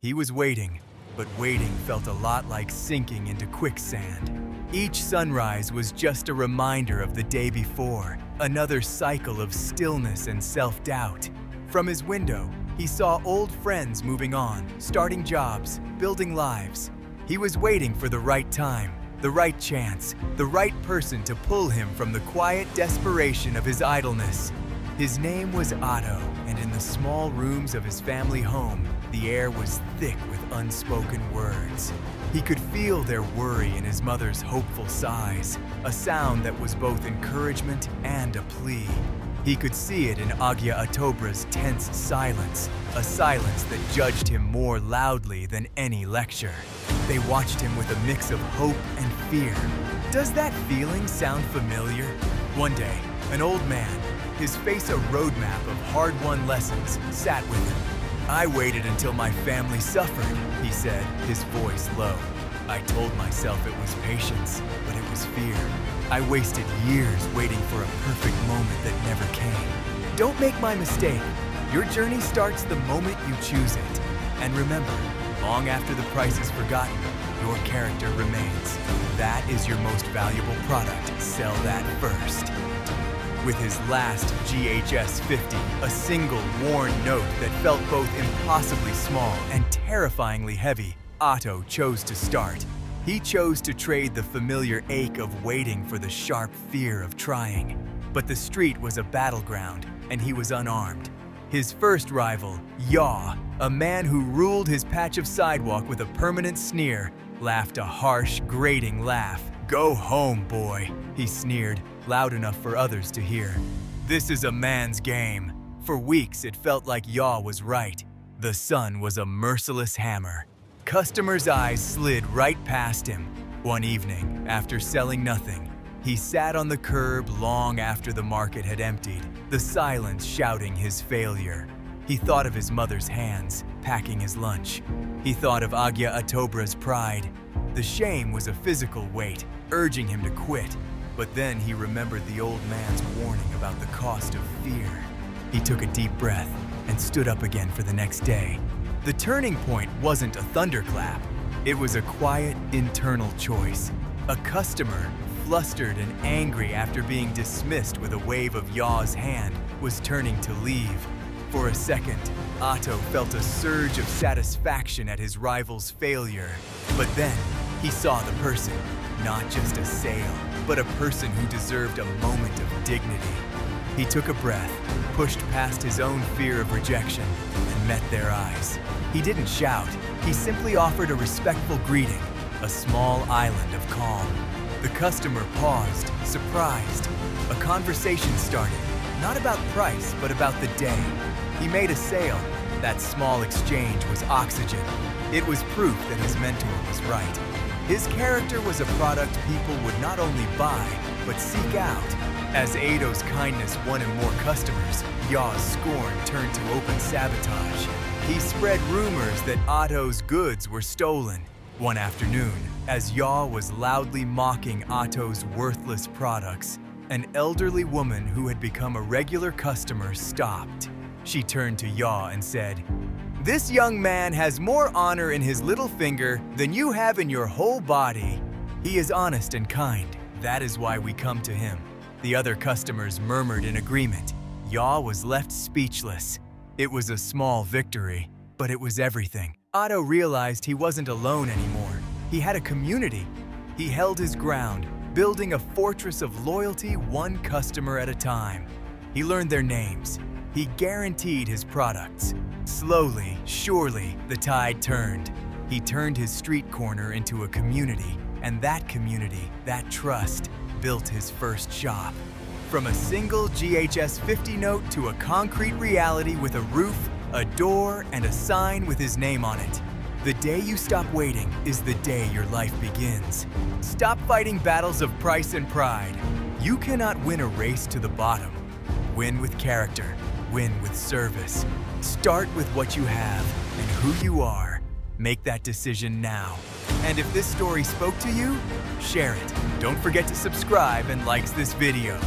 He was waiting, but waiting felt a lot like sinking into quicksand. Each sunrise was just a reminder of the day before, another cycle of stillness and self-doubt. From his window, he saw old friends moving on, starting jobs, building lives. He was waiting for the right time, the right chance, the right person to pull him from the quiet desperation of his idleness. His name was Otto, and in the small rooms of his family home, the air was thick with unspoken words. He could feel their worry in his mother's hopeful sighs, a sound that was both encouragement and a plea. He could see it in Agya Atobra's tense silence, a silence that judged him more loudly than any lecture. They watched him with a mix of hope and fear. Does that feeling sound familiar? One day, an old man, his face a roadmap of hard-won lessons, sat with him. "I waited until my family suffered," he said, his voice low. "I told myself it was patience, but it was fear. I wasted years waiting for a perfect moment that never came. Don't make my mistake. Your journey starts the moment you choose it. And remember, long after the price is forgotten, your character remains. That is your most valuable product. Sell that first." With his last GHS 50, a single worn note that felt both impossibly small and terrifyingly heavy, Otto chose to start. He chose to trade the familiar ache of waiting for the sharp fear of trying. But the street was a battleground, and he was unarmed. His first rival, Yaw, a man who ruled his patch of sidewalk with a permanent sneer, laughed a harsh, grating laugh. "Go home, boy," he sneered, loud enough for others to hear. "This is a man's game." For weeks, it felt like Yaw was right. The sun was a merciless hammer. Customers' eyes slid right past him. One evening, after selling nothing, he sat on the curb long after the market had emptied, the silence shouting his failure. He thought of his mother's hands, packing his lunch. He thought of Agya Atobra's pride. The shame was a physical weight, urging him to quit. But then he remembered the old man's warning about the cost of fear. He took a deep breath and stood up again for the next day. The turning point wasn't a thunderclap. It was a quiet, internal choice. A customer, flustered and angry after being dismissed with a wave of Yaw's hand, was turning to leave. For a second, Otto felt a surge of satisfaction at his rival's failure. But then, he saw the person, not just a sale, but a person who deserved a moment of dignity. He took a breath, pushed past his own fear of rejection, and met their eyes. He didn't shout, he simply offered a respectful greeting, a small island of calm. The customer paused, surprised. A conversation started, not about price, but about the day. He made a sale. That small exchange was oxygen. It was proof that his mentor was right. His character was a product people would not only buy, but seek out. As Ado's kindness won him more customers, Yaw's scorn turned to open sabotage. He spread rumors that Otto's goods were stolen. One afternoon, as Yaw was loudly mocking Otto's worthless products, an elderly woman who had become a regular customer stopped. She turned to Yaw and said, "This young man has more honor in his little finger than you have in your whole body. He is honest and kind. That is why we come to him." The other customers murmured in agreement. Yaw was left speechless. It was a small victory, but it was everything. Otto realized he wasn't alone anymore. He had a community. He held his ground, building a fortress of loyalty one customer at a time. He learned their names. He guaranteed his products. Slowly, surely, the tide turned. He turned his street corner into a community, and that community, that trust, built his first shop. From a single GHS 50 note to a concrete reality with a roof, a door, and a sign with his name on it. The day you stop waiting is the day your life begins. Stop fighting battles of price and pride. You cannot win a race to the bottom. Win with character. Win with service. Start with what you have and who you are. Make that decision now. And if this story spoke to you, share it. Don't forget to subscribe and like this video.